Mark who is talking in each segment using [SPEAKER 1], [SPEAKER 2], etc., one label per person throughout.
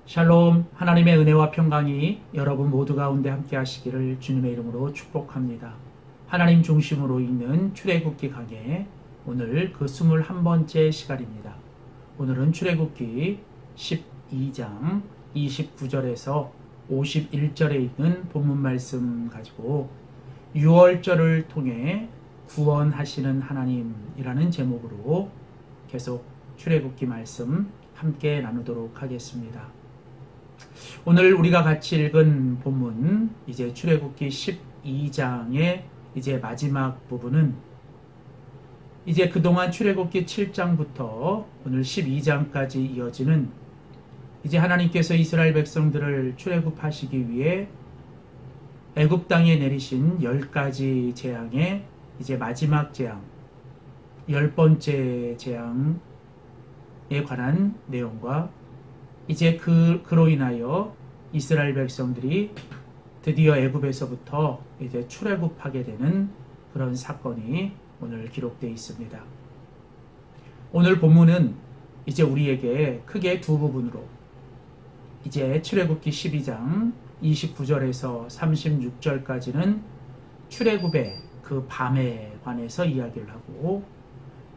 [SPEAKER 1] 샬롬, 하나님의 은혜와 평강이 여러분 모두 가운데 함께 하시기를 주님의 이름으로 축복합니다. 하나님 중심으로 읽는 출애굽기 강해 오늘 그 21번째 시간입니다. 오늘은 출애굽기 12장 29절에서 51절에 있는 본문 말씀 가지고 유월절을 통해 구원하시는 하나님이라는 제목으로 계속 출애굽기 말씀 함께 나누도록 하겠습니다. 오늘 우리가 같이 읽은 본문 이제 출애굽기 12장의 이제 마지막 부분은 이제 그동안 출애굽기 7장부터 오늘 12장까지 이어지는 이제 하나님께서 이스라엘 백성들을 출애굽하시기 위해 애굽 땅에 내리신 10가지 재앙의 이제 마지막 재앙, 10번째 재앙에 관한 내용과 이제 그로 인하여 이스라엘 백성들이 드디어 애굽에서부터 이제 출애굽하게 되는 그런 사건이 오늘 기록되어 있습니다. 오늘 본문은 이제 우리에게 크게 두 부분으로 이제 출애굽기 12장 29절에서 36절까지는 출애굽의 그 밤에 관해서 이야기를 하고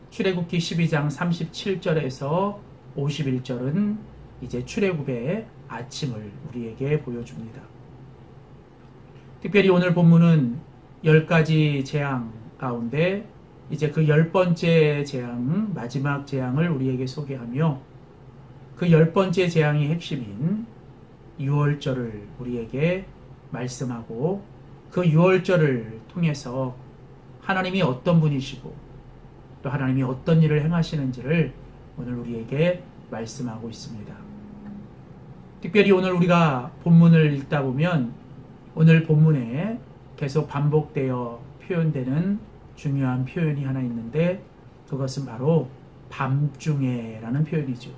[SPEAKER 1] 출애굽기 12장 37절에서 51절은 이제 출애굽의 아침을 우리에게 보여줍니다. 특별히 오늘 본문은 10가지 재앙 가운데 이제 그 10번째 재앙, 마지막 재앙을 우리에게 소개하며 그 10번째 재앙의 핵심인 유월절을 우리에게 말씀하고 그 유월절을 통해서 하나님이 어떤 분이시고 또 하나님이 어떤 일을 행하시는지를 오늘 우리에게 말씀하고 있습니다. 특별히 오늘 우리가 본문을 읽다 보면 오늘 본문에 계속 반복되어 표현되는 중요한 표현이 하나 있는데 그것은 바로 밤중에라는 표현이죠.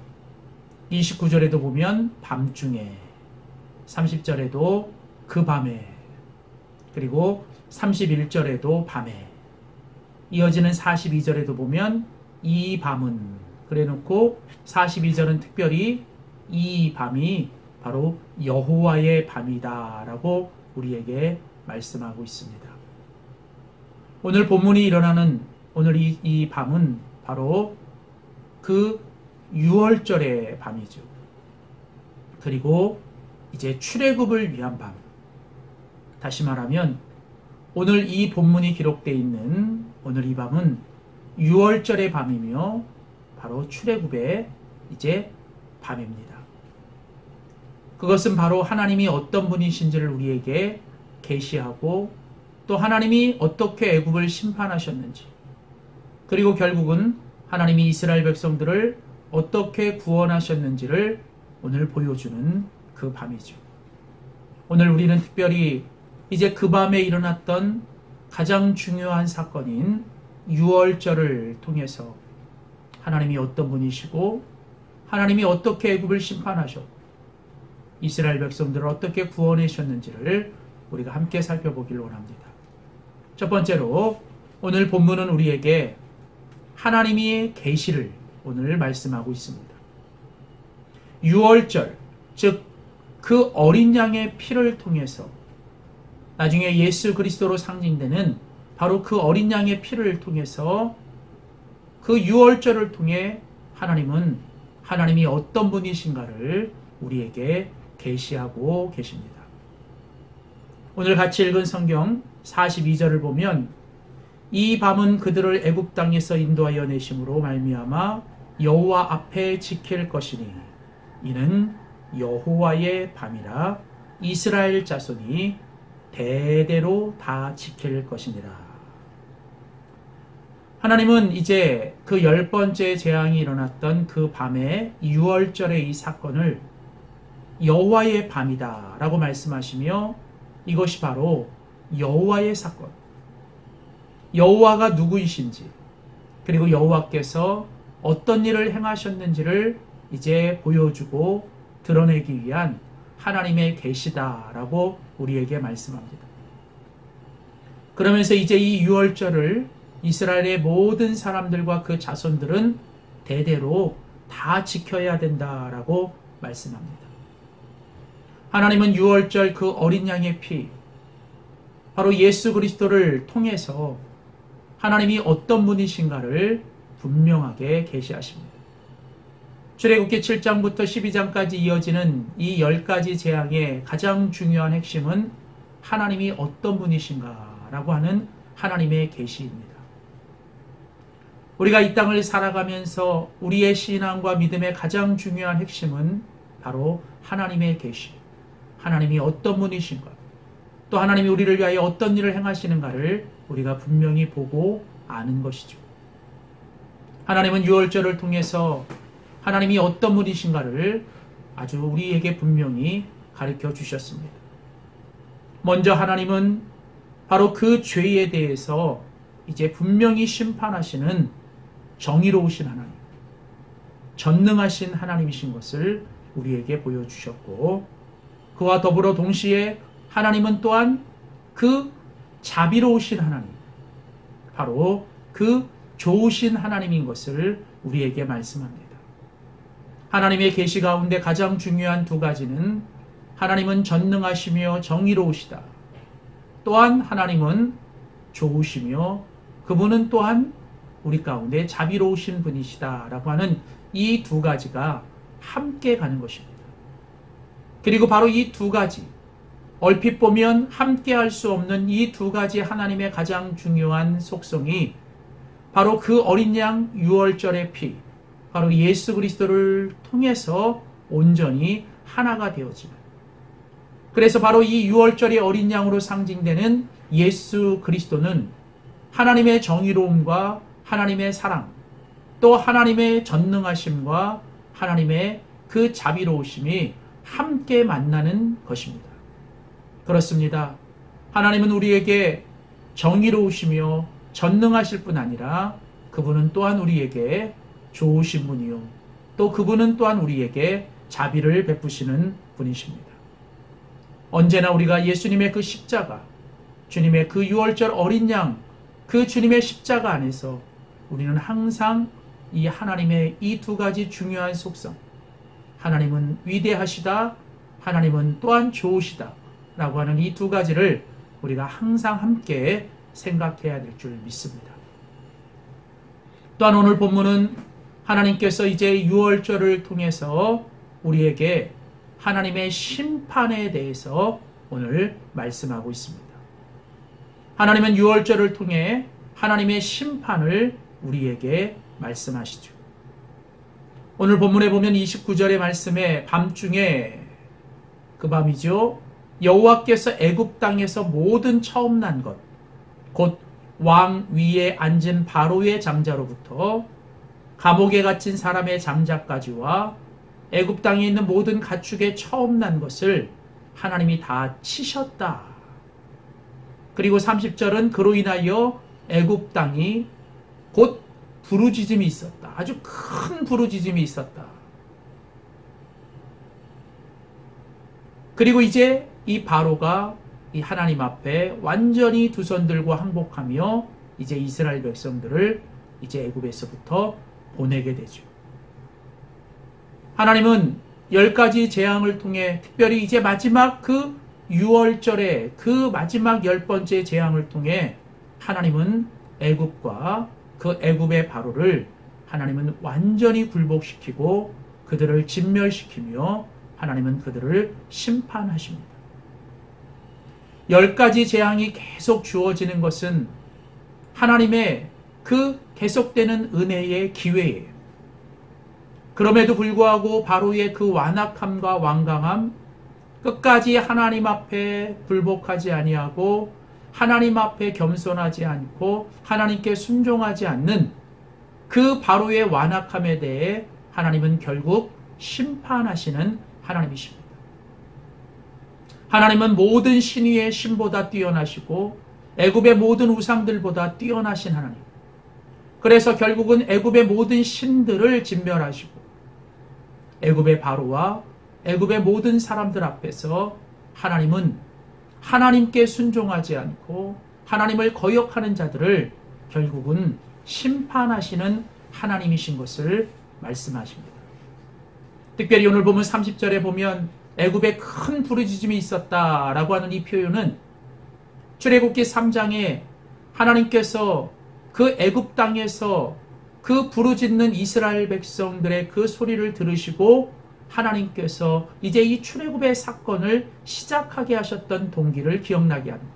[SPEAKER 1] 29절에도 보면 밤중에, 30절에도 그 밤에, 그리고 31절에도 밤에, 이어지는 42절에도 보면 이 밤은, 그래 놓고 42절은 특별히 이 밤이 바로 여호와의 밤이다 라고 우리에게 말씀하고 있습니다. 오늘 본문이 일어나는 오늘 이 밤은 바로 그 유월절의 밤이죠. 그리고 이제 출애굽을 위한 밤. 다시 말하면 오늘 이 본문이 기록되어 있는 오늘 이 밤은 유월절의 밤이며 바로 출애굽의 이제 밤입니다. 그것은 바로 하나님이 어떤 분이신지를 우리에게 계시하고 또 하나님이 어떻게 애굽을 심판하셨는지 그리고 결국은 하나님이 이스라엘 백성들을 어떻게 구원하셨는지를 오늘 보여주는 그 밤이죠. 오늘 우리는 특별히 이제 그 밤에 일어났던 가장 중요한 사건인 유월절을 통해서 하나님이 어떤 분이시고 하나님이 어떻게 애굽을 심판하셨고 이스라엘 백성들을 어떻게 구원하셨는지를 우리가 함께 살펴보길 원합니다. 첫 번째로 오늘 본문은 우리에게 하나님의 계시를 오늘 말씀하고 있습니다. 유월절, 즉 그 어린 양의 피를 통해서 나중에 예수 그리스도로 상징되는 바로 그 어린 양의 피를 통해서 그 유월절을 통해 하나님은 하나님이 어떤 분이신가를 우리에게 계시하고 계십니다. 오늘 같이 읽은 성경 42절을 보면 이 밤은 그들을 애굽 땅에서 인도하여 내심으로 말미암아 여호와 앞에 지킬 것이니 이는 여호와의 밤이라 이스라엘 자손이 대대로 다 지킬 것이니라. 하나님은 이제 그 10번째 재앙이 일어났던 그 밤에 유월절의 이 사건을 여호와의 밤이다 라고 말씀하시며 이것이 바로 여호와의 사건, 여호와가 누구이신지 그리고 여호와께서 어떤 일을 행하셨는지를 이제 보여주고 드러내기 위한 하나님의 계시다라고 우리에게 말씀합니다. 그러면서 이제 이 유월절을 이스라엘의 모든 사람들과 그 자손들은 대대로 다 지켜야 된다라고 말씀합니다. 하나님은 유월절 그 어린 양의 피, 바로 예수 그리스도를 통해서 하나님이 어떤 분이신가를 분명하게 계시하십니다. 출애굽기 7장부터 12장까지 이어지는 이 10가지 재앙의 가장 중요한 핵심은 하나님이 어떤 분이신가라고 하는 하나님의 계시입니다. 우리가 이 땅을 살아가면서 우리의 신앙과 믿음의 가장 중요한 핵심은 바로 하나님의 계시, 하나님이 어떤 분이신가, 또 하나님이 우리를 위하여 어떤 일을 행하시는가를 우리가 분명히 보고 아는 것이죠. 하나님은 유월절을 통해서 하나님이 어떤 분이신가를 아주 우리에게 분명히 가르쳐 주셨습니다. 먼저 하나님은 바로 그 죄에 대해서 이제 분명히 심판하시는 정의로우신 하나님, 전능하신 하나님이신 것을 우리에게 보여주셨고, 그와 더불어 동시에 하나님은 또한 그 자비로우신 하나님, 바로 그 좋으신 하나님인 것을 우리에게 말씀합니다. 하나님의 계시 가운데 가장 중요한 두 가지는 하나님은 전능하시며 정의로우시다. 또한 하나님은 좋으시며 그분은 또한 우리 가운데 자비로우신 분이시다라고 하는 이 두 가지가 함께 가는 것입니다. 그리고 바로 이 두 가지, 얼핏 보면 함께 할 수 없는 이 두 가지 하나님의 가장 중요한 속성이 바로 그 어린 양 유월절의 피, 바로 예수 그리스도를 통해서 온전히 하나가 되어지는, 그래서 바로 이 유월절의 어린 양으로 상징되는 예수 그리스도는 하나님의 정의로움과 하나님의 사랑, 또 하나님의 전능하심과 하나님의 그 자비로우심이 함께 만나는 것입니다. 그렇습니다. 하나님은 우리에게 정의로우시며 전능하실 뿐 아니라 그분은 또한 우리에게 좋으신 분이요, 또 그분은 또한 우리에게 자비를 베푸시는 분이십니다. 언제나 우리가 예수님의 그 십자가, 주님의 그 유월절 어린 양, 그 주님의 십자가 안에서 우리는 항상 이 하나님의 이 두 가지 중요한 속성, 하나님은 위대하시다, 하나님은 또한 좋으시다 라고 하는 이 두 가지를 우리가 항상 함께 생각해야 될 줄 믿습니다. 또한 오늘 본문은 하나님께서 이제 유월절을 통해서 우리에게 하나님의 심판에 대해서 오늘 말씀하고 있습니다. 하나님은 유월절을 통해 하나님의 심판을 우리에게 말씀하시죠. 오늘 본문에 보면 29절의 말씀에 밤중에, 그 밤이죠, 여호와께서 애굽 땅에서 모든 처음 난 것, 곧 왕 위에 앉은 바로의 장자로부터 감옥에 갇힌 사람의 장자까지와 애굽 땅에 있는 모든 가축의 처음 난 것을 하나님이 다 치셨다. 그리고 30절은 그로 인하여 애굽 땅이 곧 부르짖음이 있었다. 아주 큰 부르짖음이 있었다. 그리고 이제 이 바로가 이 하나님 앞에 완전히 두 손 들고 항복하며 이제 이스라엘 백성들을 이제 애굽에서부터 보내게 되죠. 하나님은 10가지 재앙을 통해 특별히 이제 마지막 그 유월절의 그 마지막 10번째 재앙을 통해 하나님은 애굽과 그 애굽의 바로를 하나님은 완전히 굴복시키고 그들을 진멸시키며 하나님은 그들을 심판하십니다. 10가지 재앙이 계속 주어지는 것은 하나님의 그 계속되는 은혜의 기회예요. 그럼에도 불구하고 바로의 그 완악함과 완강함, 끝까지 하나님 앞에 불복하지 아니하고 하나님 앞에 겸손하지 않고 하나님께 순종하지 않는 그 바로의 완악함에 대해 하나님은 결국 심판하시는 하나님이십니다. 하나님은 모든 신위의 신보다 뛰어나시고 애굽의 모든 우상들보다 뛰어나신 하나님. 그래서 결국은 애굽의 모든 신들을 진멸하시고 애굽의 바로와 애굽의 모든 사람들 앞에서 하나님은 하나님께 순종하지 않고 하나님을 거역하는 자들을 결국은 심판하시는 하나님이신 것을 말씀하십니다. 특별히 오늘 보면 30절에 보면 애굽에 큰 부르짖음이 있었다라고 하는 이 표현은 출애굽기 3장에 하나님께서 그 애굽 땅에서 그 부르짖는 이스라엘 백성들의 그 소리를 들으시고 하나님께서 이제 이 출애굽의 사건을 시작하게 하셨던 동기를 기억나게 하는 거예요.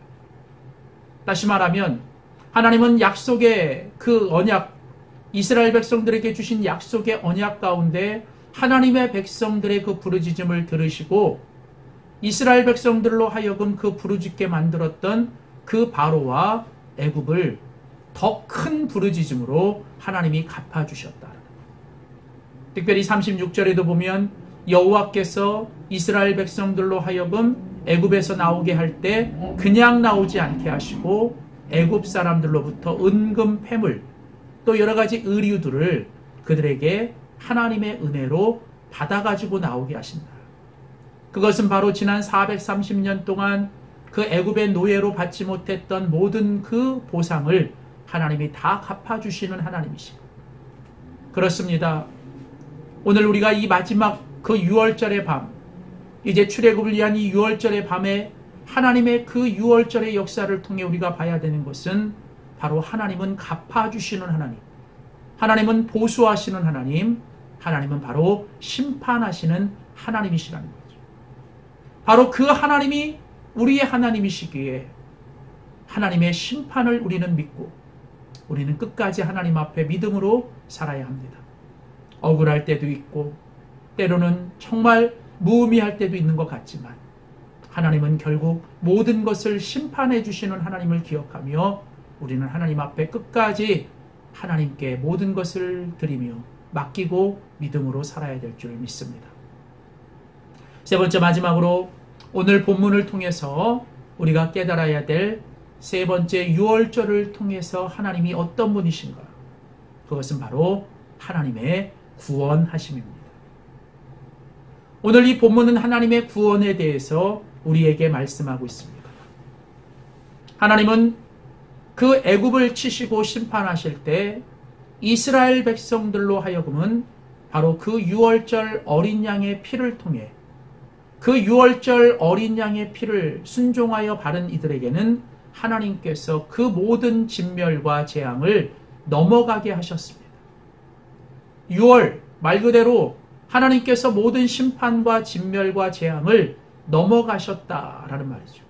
[SPEAKER 1] 다시 말하면 하나님은 약속의 그 언약, 이스라엘 백성들에게 주신 약속의 언약 가운데 하나님의 백성들의 그 부르짖음을 들으시고 이스라엘 백성들로 하여금 그 부르짖게 만들었던 그 바로와 애굽을 더 큰 부르짖음으로 하나님이 갚아주셨다. 특별히 36절에도 보면 여호와께서 이스라엘 백성들로 하여금 애굽에서 나오게 할 때 그냥 나오지 않게 하시고 애굽 사람들로부터 은금 패물 또 여러 가지 의류들을 그들에게 하나님의 은혜로 받아가지고 나오게 하신다. 그것은 바로 지난 430년 동안 그 애굽의 노예로 받지 못했던 모든 그 보상을 하나님이 다 갚아주시는 하나님이시고, 그렇습니다. 오늘 우리가 이 마지막 그 6월절의 밤, 이제 출애굽을 위한 이 6월절의 밤에 하나님의 그 6월절의 역사를 통해 우리가 봐야 되는 것은 바로 하나님은 갚아주시는 하나님, 하나님은 보수하시는 하나님, 하나님은 바로 심판하시는 하나님이시라는 거죠. 바로 그 하나님이 우리의 하나님이시기에 하나님의 심판을 우리는 믿고 우리는 끝까지 하나님 앞에 믿음으로 살아야 합니다. 억울할 때도 있고 때로는 정말 무의미할 때도 있는 것 같지만 하나님은 결국 모든 것을 심판해 주시는 하나님을 기억하며 우리는 하나님 앞에 끝까지 하나님께 모든 것을 드리며 맡기고 믿음으로 살아야 될 줄 믿습니다. 세 번째 마지막으로 오늘 본문을 통해서 우리가 깨달아야 될 세 번째 6월절을 통해서 하나님이 어떤 분이신가? 그것은 바로 하나님의 구원하심입니다. 오늘 이 본문은 하나님의 구원에 대해서 우리에게 말씀하고 있습니다. 하나님은 그 애굽을 치시고 심판하실 때 이스라엘 백성들로 하여금은 바로 그 6월절 어린 양의 피를 통해 그 6월절 어린 양의 피를 순종하여 바른 이들에게는 하나님께서 그 모든 진멸과 재앙을 넘어가게 하셨습니다. 6월 말 그대로 하나님께서 모든 심판과 진멸과 재앙을 넘어가셨다라는 말이죠.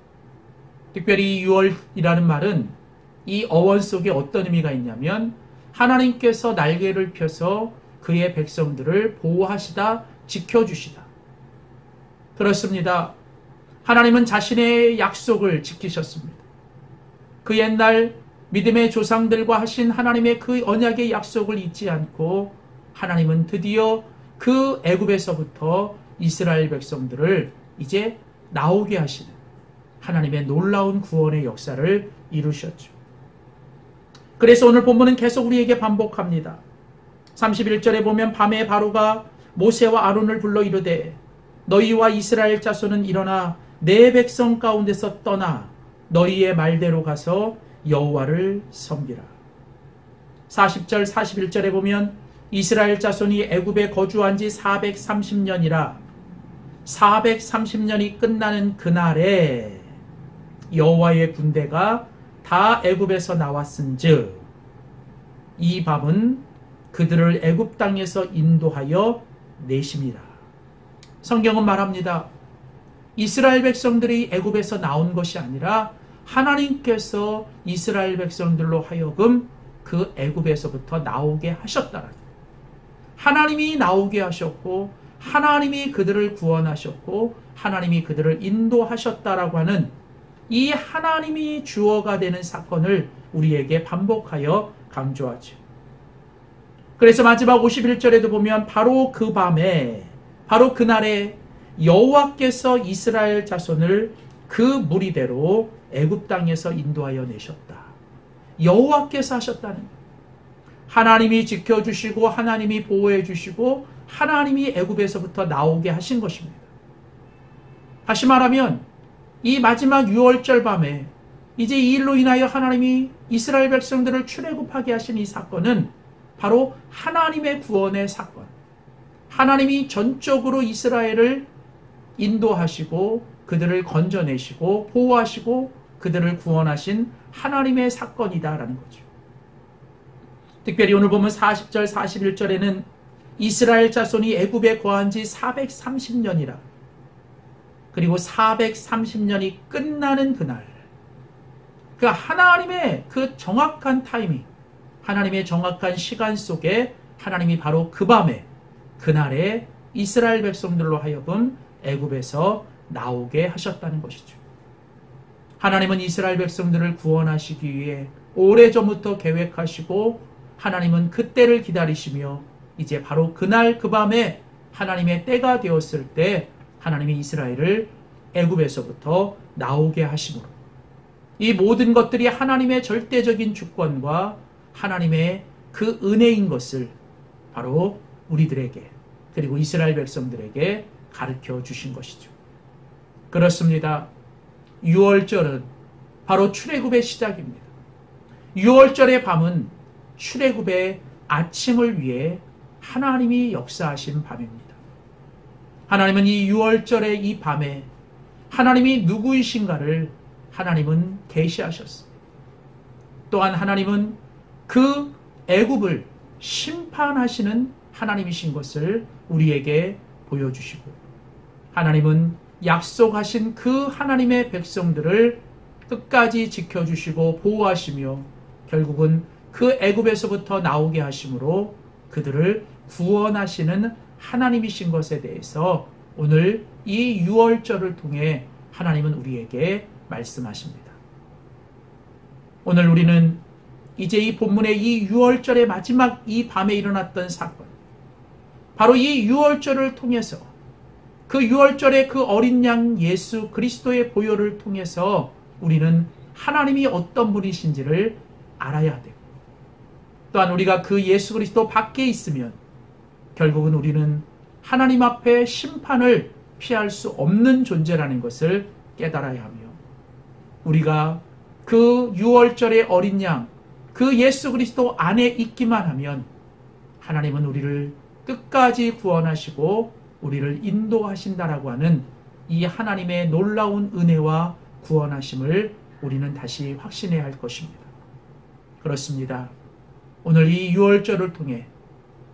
[SPEAKER 1] 특별히 6월이라는 말은 이 어원 속에 어떤 의미가 있냐면 하나님께서 날개를 펴서 그의 백성들을 보호하시다, 지켜주시다. 그렇습니다. 하나님은 자신의 약속을 지키셨습니다. 그 옛날 믿음의 조상들과 하신 하나님의 그 언약의 약속을 잊지 않고 하나님은 드디어 그 애굽에서부터 이스라엘 백성들을 이제 나오게 하시는 하나님의 놀라운 구원의 역사를 이루셨죠. 그래서 오늘 본문은 계속 우리에게 반복합니다. 31절에 보면 밤에 바로가 모세와 아론을 불러 이르되 너희와 이스라엘 자손은 일어나 내 백성 가운데서 떠나 너희의 말대로 가서 여호와를 섬기라. 40절 41절에 보면 이스라엘 자손이 애굽에 거주한 지 430년이라 430년이 끝나는 그날에 여호와의 군대가 다 애굽에서 나왔은즉 이 밤은 그들을 애굽 땅에서 인도하여 내심이라. 성경은 말합니다. 이스라엘 백성들이 애굽에서 나온 것이 아니라 하나님께서 이스라엘 백성들로 하여금 그 애굽에서부터 나오게 하셨다라는 거예요. 하나님이 나오게 하셨고 하나님이 그들을 구원하셨고 하나님이 그들을 인도하셨다라고 하는 이 하나님이 주어가 되는 사건을 우리에게 반복하여 강조하죠. 그래서 마지막 51절에도 보면 바로 그 밤에 바로 그날에 여호와께서 이스라엘 자손을 그 무리대로 애굽 땅에서 인도하여 내셨다. 여호와께서 하셨다는 거예요. 하나님이 지켜주시고 하나님이 보호해 주시고 하나님이 애굽에서부터 나오게 하신 것입니다. 다시 말하면 이 마지막 6월절 밤에 이제 이 일로 인하여 하나님이 이스라엘 백성들을 출애굽하게 하신 이 사건은 바로 하나님의 구원의 사건, 하나님이 전적으로 이스라엘을 인도하시고 그들을 건져내시고 보호하시고 그들을 구원하신 하나님의 사건이다라는 거죠. 특별히 오늘 보면 40절 41절에는 이스라엘 자손이 애굽에 거한 지 430년이라. 그리고 430년이 끝나는 그날, 그 하나님의 그 정확한 타이밍, 하나님의 정확한 시간 속에 하나님이 바로 그 밤에, 그날에 이스라엘 백성들로 하여금 애굽에서 나오게 하셨다는 것이죠. 하나님은 이스라엘 백성들을 구원하시기 위해 오래전부터 계획하시고 하나님은 그때를 기다리시며 이제 바로 그날 그 밤에 하나님의 때가 되었을 때 하나님이 이스라엘을 애굽에서부터 나오게 하심으로 이 모든 것들이 하나님의 절대적인 주권과 하나님의 그 은혜인 것을 바로 우리들에게 그리고 이스라엘 백성들에게 가르쳐 주신 것이죠. 그렇습니다. 6월절은 바로 출애굽의 시작입니다. 6월절의 밤은 출애굽의 아침을 위해 하나님이 역사하신 밤입니다. 하나님은 이 6월절의 이 밤에 하나님이 누구이신가를 하나님은 계시하셨습니다. 또한 하나님은 그 애굽을 심판하시는 하나님이신 것을 우리에게 보여주시고 하나님은 약속하신 그 하나님의 백성들을 끝까지 지켜주시고 보호하시며 결국은 그 애굽에서부터 나오게 하심으로 그들을 구원하시는 하나님이신 것에 대해서 오늘 이 6월절을 통해 하나님은 우리에게 말씀하십니다. 오늘 우리는 이제 이 본문의 이 6월절의 마지막 이 밤에 일어났던 사건, 바로 이 6월절을 통해서 그 6월절의 그 어린 양 예수 그리스도의 보혈을 통해서 우리는 하나님이 어떤 분이신지를 알아야 되고 또한 우리가 그 예수 그리스도 밖에 있으면 결국은 우리는 하나님 앞에 심판을 피할 수 없는 존재라는 것을 깨달아야 하며 우리가 그 6월절의 어린 양, 그 예수 그리스도 안에 있기만 하면 하나님은 우리를 끝까지 구원하시고 우리를 인도하신다라고 하는 이 하나님의 놀라운 은혜와 구원하심을 우리는 다시 확신해야 할 것입니다. 그렇습니다. 오늘 이 6월절을 통해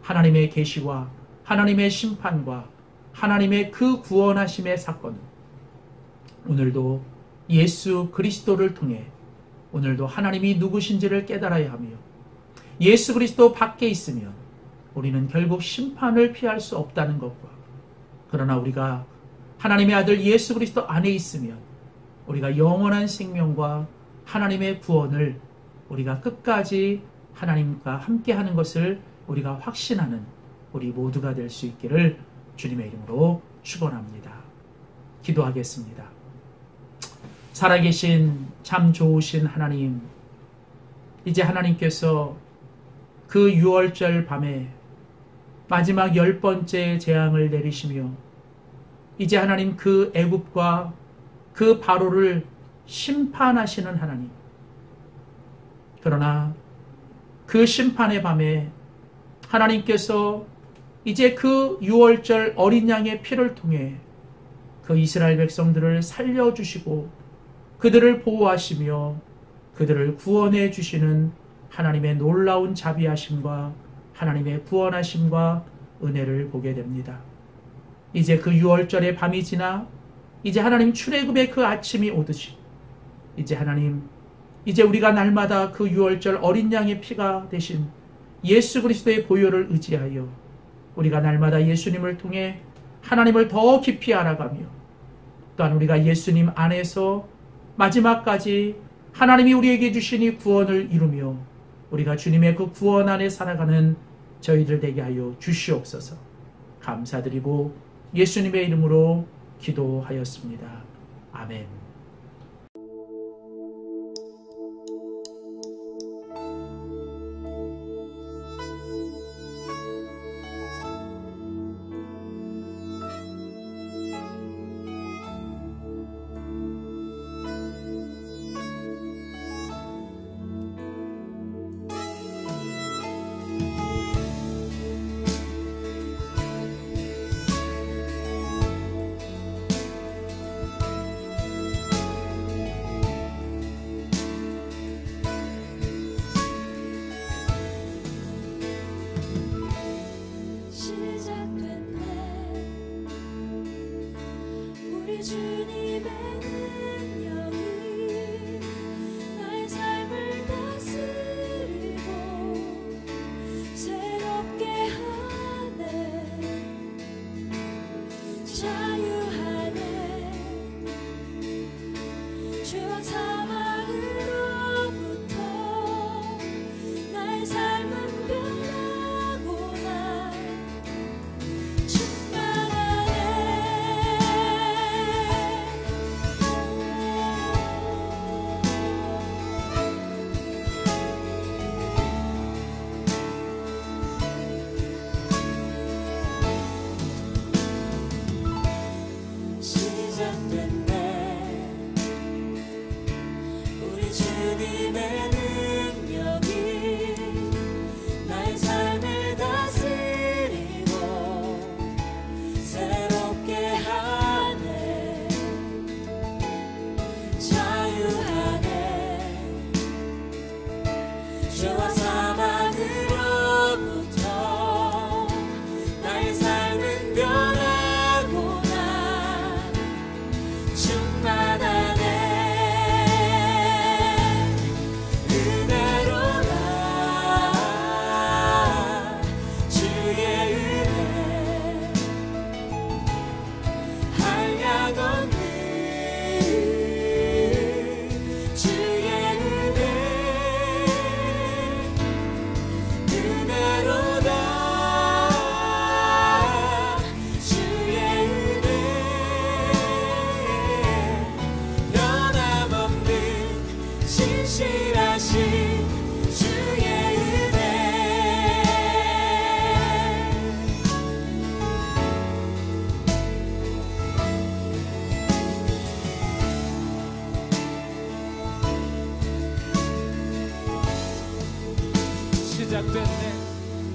[SPEAKER 1] 하나님의 계시와 하나님의 심판과 하나님의 그 구원하심의 사건은 오늘도 예수 그리스도를 통해 오늘도 하나님이 누구신지를 깨달아야 하며 예수 그리스도 밖에 있으면 우리는 결국 심판을 피할 수 없다는 것과 그러나 우리가 하나님의 아들 예수 그리스도 안에 있으면 우리가 영원한 생명과 하나님의 구원을 우리가 끝까지 하나님과 함께하는 것을 우리가 확신하는 우리 모두가 될 수 있기를 주님의 이름으로 축원합니다. 기도하겠습니다. 살아계신 참 좋으신 하나님, 이제 하나님께서 그 6월절 밤에 마지막 10번째 재앙을 내리시며 이제 하나님 그 애굽과 그 바로를 심판하시는 하나님. 그러나 그 심판의 밤에 하나님께서 이제 그 6월절 어린 양의 피를 통해 그 이스라엘 백성들을 살려주시고 그들을 보호하시며 그들을 구원해 주시는 하나님의 놀라운 자비하심과 하나님의 구원하심과 은혜를 보게 됩니다. 이제 그 6월절의 밤이 지나 이제 하나님 출애굽의 그 아침이 오듯이 이제 하나님 이제 우리가 날마다 그 6월절 어린 양의 피가 되신 예수 그리스도의 보혈을 의지하여 우리가 날마다 예수님을 통해 하나님을 더 깊이 알아가며 또한 우리가 예수님 안에서 마지막까지 하나님이 우리에게 주신 이 구원을 이루며 우리가 주님의 그 구원 안에 살아가는 저희들 되게 하여 주시옵소서. 감사드리고 예수님의 이름으로 기도하였습니다. 아멘.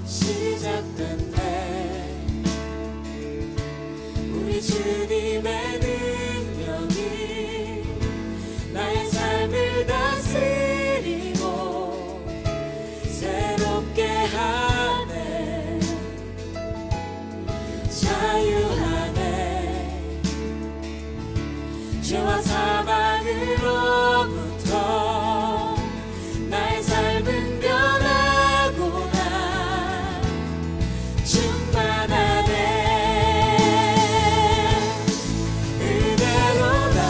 [SPEAKER 2] 시작됐네. 우리 주님의 능력이 나의 삶을 다스리고 새롭게 하네. 자유하네. 죄와 사망으로부터 나의 삶은 변하구나. 충만하네. 은혜로다.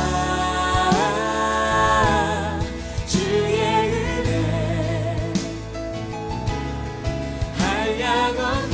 [SPEAKER 2] 주의 은혜 한량 없네.